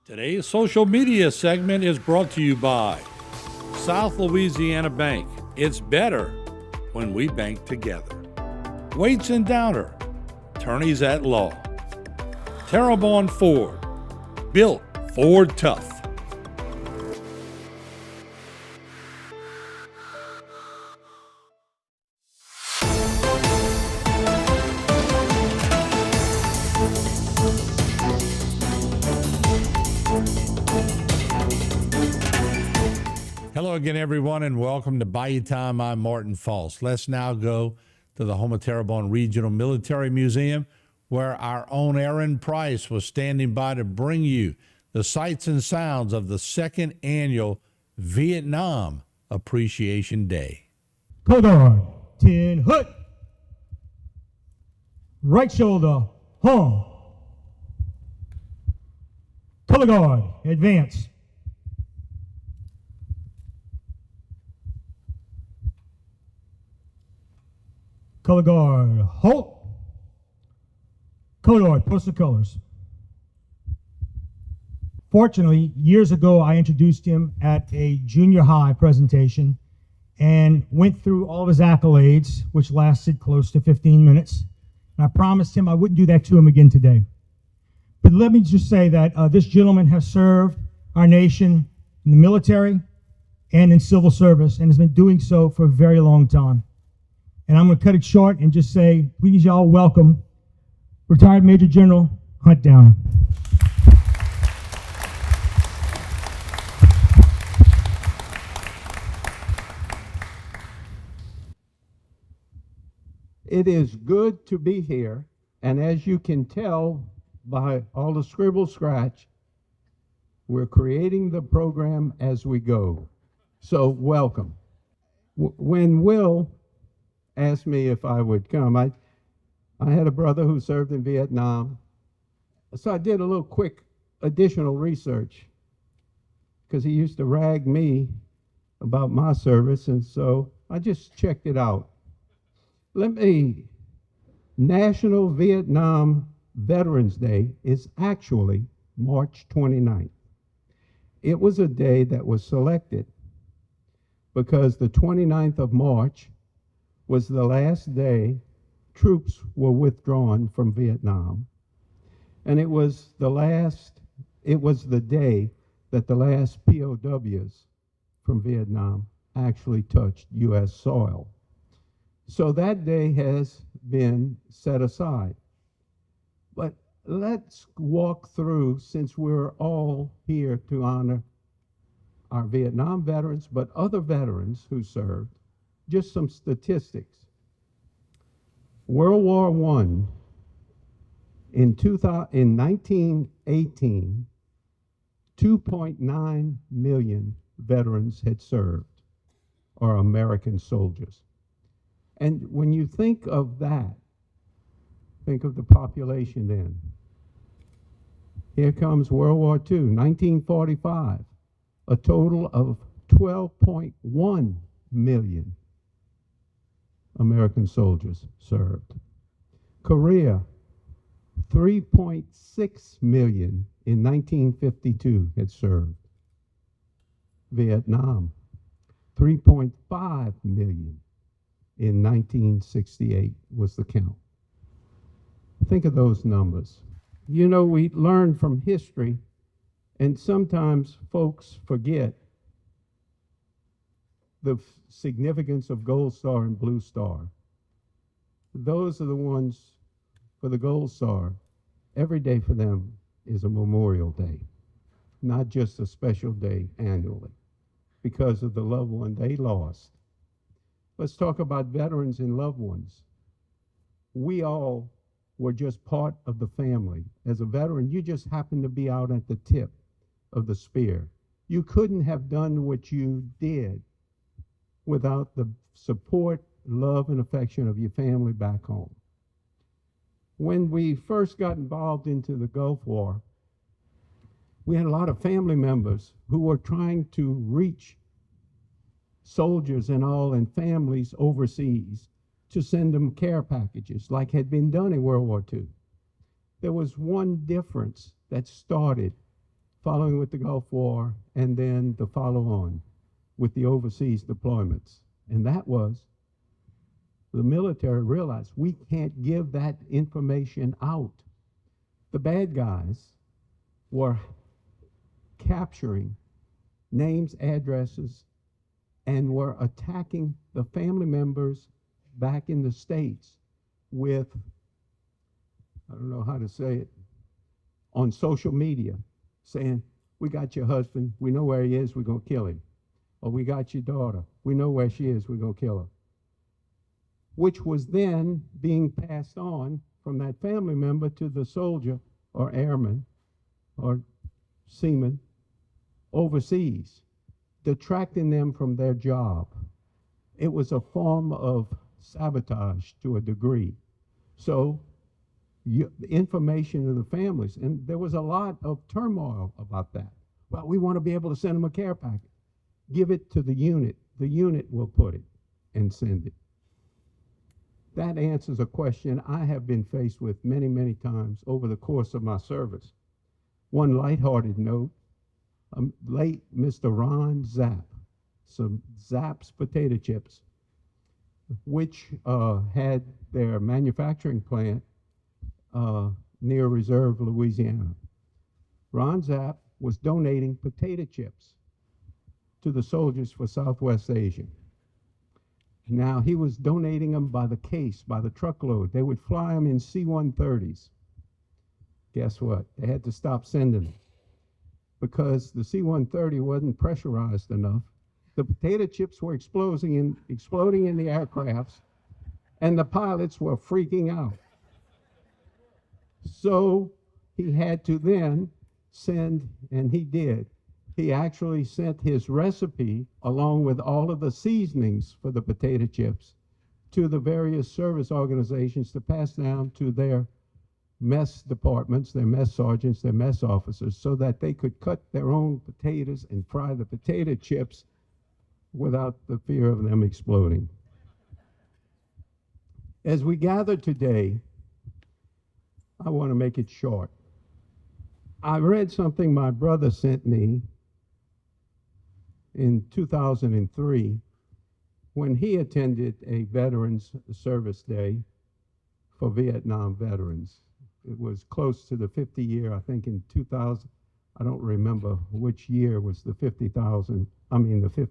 Today's social media segment is brought to you by South Louisiana Bank. It's better when we bank together. Waits and Downer, attorneys at law. Terrebonne Ford, built Ford tough. Hello again, everyone, and welcome to Bayou Time. I'm Martin False. Let's now go to the Houma Terrebonne Regional Military Museum, where our own Aaron Price was standing by to bring you the sights and sounds of the second annual Vietnam Appreciation Day. Color guard, 10 hood. Right shoulder, home. Color guard, advance. Color guard, halt. Color guard, post the colors. Fortunately, years ago, I introduced him at a junior high presentation and went through all of his accolades, which lasted close to 15 minutes. And I promised him I wouldn't do that to him again today. But let me just say that this gentleman has served our nation in the military and in civil service and has been doing so for a very long time. And I'm going to cut it short and just say, please y'all welcome retired Major General Hunt Downer. It is good to be here, and as you can tell by all the scribble scratch, we're creating the program as we go. So welcome. When Will asked me if I would come, I had a brother who served in Vietnam, so I did a little quick additional research because he used to rag me about my service, and so I just checked it out. National Vietnam Veterans Day is actually March 29th. It was a day that was selected because the 29th of March was the last day troops were withdrawn from Vietnam. And it was the day that the last POWs from Vietnam actually touched U.S. soil. So that day has been set aside. But let's walk through, since we're all here to honor our Vietnam veterans, but other veterans who served, just some statistics. World War I, in 1918, 2.9 million veterans had served, or American soldiers. And when you think of that, think of the population then. Here comes World War II, 1945, a total of 12.1 million American soldiers served. Korea, 3.6 million in 1952 had served. Vietnam, 3.5 million in 1968 was the count. Think of those numbers. You know, we learn from history, and sometimes folks forget the significance of Gold Star and Blue Star. Those are the ones for the Gold Star. Every day for them is a Memorial Day, not just a special day annually, because of the loved one they lost. Let's talk about veterans and loved ones. We all were just part of the family. As a veteran, you just happened to be out at the tip of the spear. You couldn't have done what you did without the support, love, and affection of your family back home. When we first got involved into the Gulf War, we had a lot of family members who were trying to reach soldiers and all and families overseas to send them care packages like had been done in World War II. There was one difference that started following with the Gulf War, and then the follow-on with the overseas deployments. And that was, the military realized we can't give that information out. The bad guys were capturing names, addresses, and were attacking the family members back in the States with, I don't know how to say it, on social media, saying, we got your husband, we know where he is, we're gonna kill him. Or we got your daughter, we know where she is, we're gonna kill her. Which was then being passed on from that family member to the soldier or airman or seaman overseas, detracting them from their job. It was a form of sabotage to a degree. So the information to the families, and there was a lot of turmoil about that. Well, we want to be able to send them a care package. Give it to the unit. The unit will put it and send it. That answers a question I have been faced with many, many times over the course of my service. One lighthearted note, late Mr. Ron Zapp, some Zapp's potato chips, which had their manufacturing plant near Reserve, Louisiana. Ron Zapp was donating potato chips to the soldiers for Southwest Asia. Now, he was donating them by the case, by the truckload. They would fly them in C-130s. Guess what? They had to stop sending them because the C-130 wasn't pressurized enough. The potato chips were exploding in the aircrafts, and the pilots were freaking out. So he had to then send, and he did, he actually sent his recipe along with all of the seasonings for the potato chips to the various service organizations to pass down to their mess departments, their mess sergeants, their mess officers, so that they could cut their own potatoes and fry the potato chips without the fear of them exploding. As we gather today, I want to make it short. I read something my brother sent me in 2003 when he attended a Veterans Service Day for Vietnam veterans. It was close to the 50 year, I think in 2000, I don't remember which year was the 50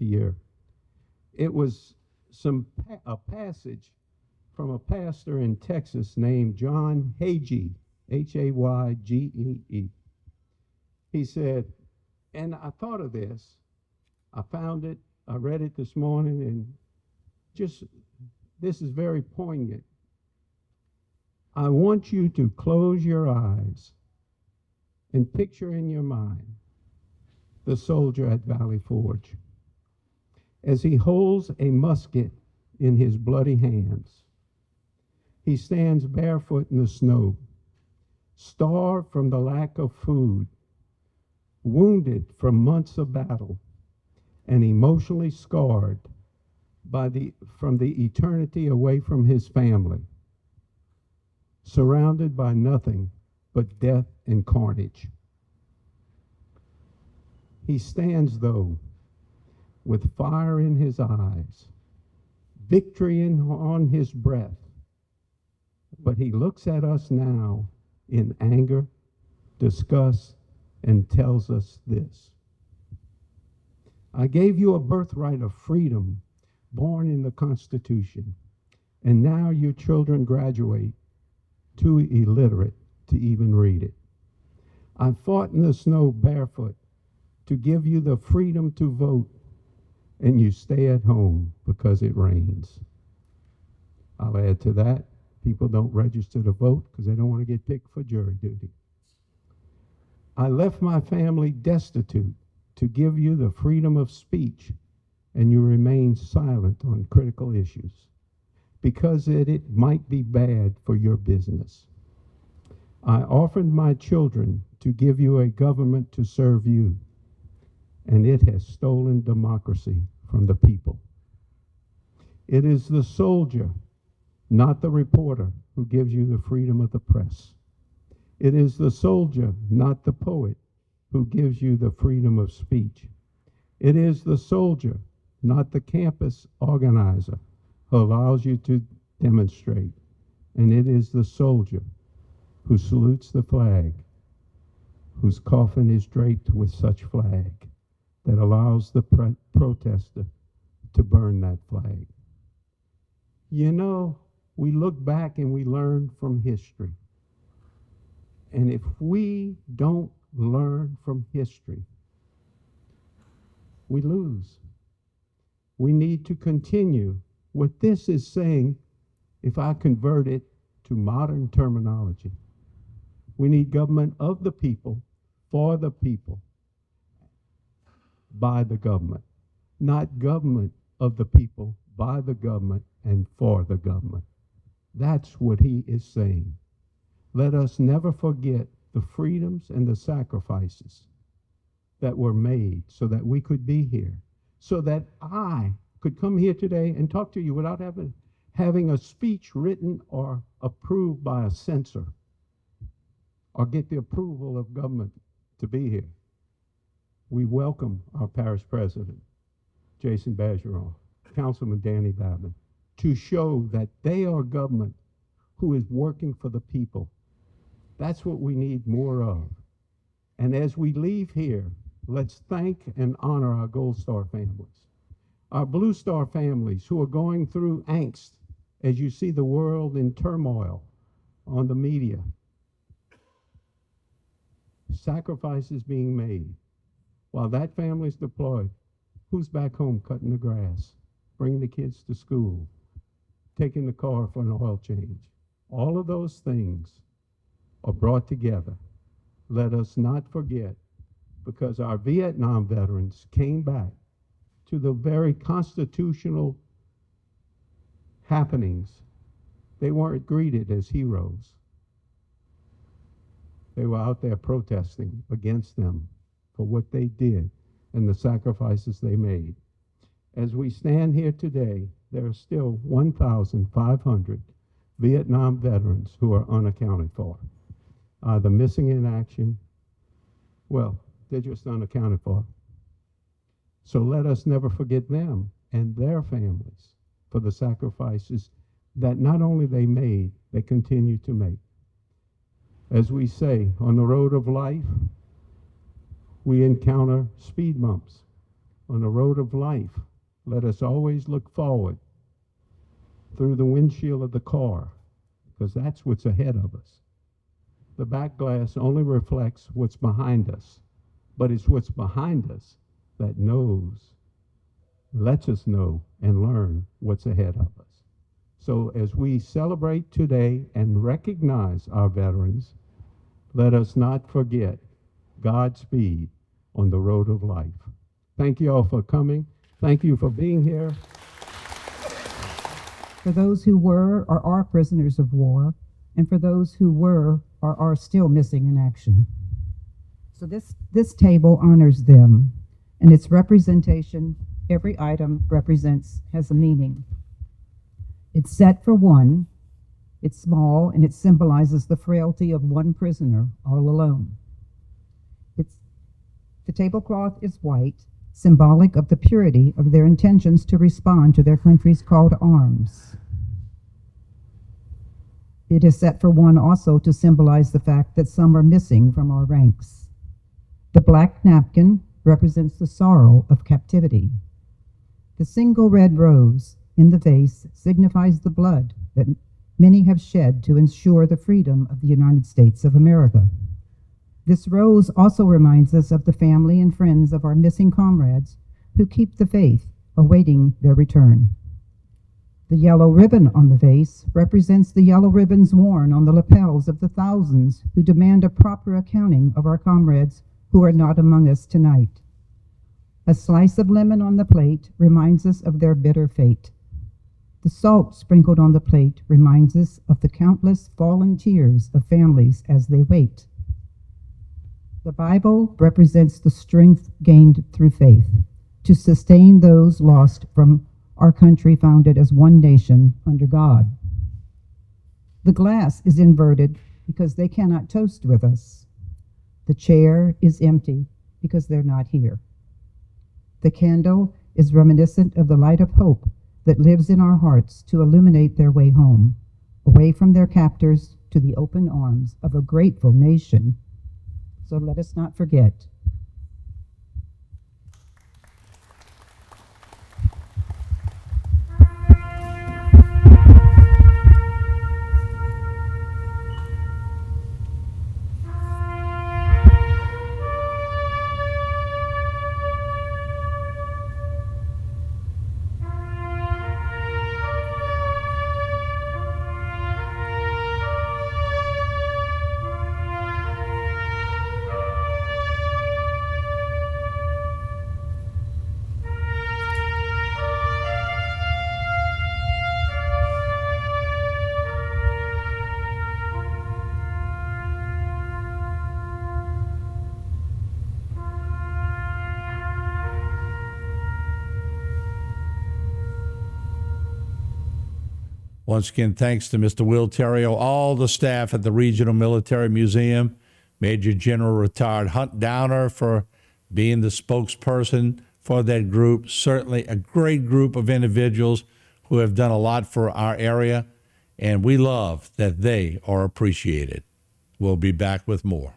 year. It was a passage from a pastor in Texas named John Hagee, Haygee. He said, and I thought of this, I found it, I read it this morning, and just, this is very poignant. I want you to close your eyes and picture in your mind the soldier at Valley Forge as he holds a musket in his bloody hands. He stands barefoot in the snow, starved from the lack of food, wounded from months of battle, and emotionally scarred from the eternity away from his family, surrounded by nothing but death and carnage. He stands, though, with fire in his eyes, victory on his breath, but he looks at us now in anger, disgust, and tells us this: I gave you a birthright of freedom born in the Constitution, and now your children graduate too illiterate to even read it. I fought in the snow barefoot to give you the freedom to vote, and you stay at home because it rains. I'll add to that, people don't register to vote because they don't want to get picked for jury duty. I left my family destitute to give you the freedom of speech, and you remain silent on critical issues because it might be bad for your business. I offered my children to give you a government to serve you, and it has stolen democracy from the people. It is the soldier, not the reporter, who gives you the freedom of the press. It is the soldier, not the poet, who gives you the freedom of speech. It is the soldier, not the campus organizer, who allows you to demonstrate. And it is the soldier who salutes the flag, whose coffin is draped with such flag, that allows the protester to burn that flag. You know, we look back and we learn from history. And if we don't learn from history, we lose. We need to continue. What this is saying, if I convert it to modern terminology, we need government of the people, for the people, by the government. Not government of the people, by the government, and for the government. That's what he is saying. Let us never forget the freedoms and the sacrifices that were made so that we could be here, so that I could come here today and talk to you without having a speech written or approved by a censor, or get the approval of government to be here. We welcome our parish president, Jason Bergeron, Councilman Danny Babin, to show that they are government who is working for the people. That's what we need more of. And as we leave here, let's thank and honor our Gold Star families, our Blue Star families who are going through angst as you see the world in turmoil on the media. Sacrifices being made. While that family's deployed, who's back home cutting the grass, bringing the kids to school, taking the car for an oil change? All of those things are brought together. Let us not forget, because our Vietnam veterans came back to the very constitutional happenings. They weren't greeted as heroes. They were out there protesting against them for what they did and the sacrifices they made. As we stand here today, there are still 1,500 Vietnam veterans who are unaccounted for. Either missing in action, well, they're just unaccounted for. So let us never forget them and their families for the sacrifices that not only they made, they continue to make. As we say, on the road of life, we encounter speed bumps. On the road of life, let us always look forward through the windshield of the car, because that's what's ahead of us. The back glass only reflects what's behind us, but it's what's behind us that lets us know and learn what's ahead of us. So as we celebrate today and recognize our veterans, let us not forget Godspeed on the road of life. Thank you all for coming. Thank you for being here. For those who were or are prisoners of war, and for those who were or are still missing in action. So this table honors them, and its representation, every item has a meaning. It's set for one, it's small, and it symbolizes the frailty of one prisoner all alone. The tablecloth is white, symbolic of the purity of their intentions to respond to their country's call to arms. It is set for one also to symbolize the fact that some are missing from our ranks. The black napkin represents the sorrow of captivity. The single red rose in the vase signifies the blood that many have shed to ensure the freedom of the United States of America. This rose also reminds us of the family and friends of our missing comrades who keep the faith, awaiting their return. The yellow ribbon on the vase represents the yellow ribbons worn on the lapels of the thousands who demand a proper accounting of our comrades who are not among us tonight. A slice of lemon on the plate reminds us of their bitter fate. The salt sprinkled on the plate reminds us of the countless fallen tears of families as they wait. The Bible represents the strength gained through faith to sustain those lost from our country founded as one nation under God. The glass is inverted because they cannot toast with us. The chair is empty because they're not here. The candle is reminiscent of the light of hope that lives in our hearts to illuminate their way home, away from their captors to the open arms of a grateful nation. So let us not forget. Once again, thanks to Mr. Will Terrio, all the staff at the Regional Military Museum, Major General Retired Hunt Downer for being the spokesperson for that group. Certainly a great group of individuals who have done a lot for our area, and we love that they are appreciated. We'll be back with more.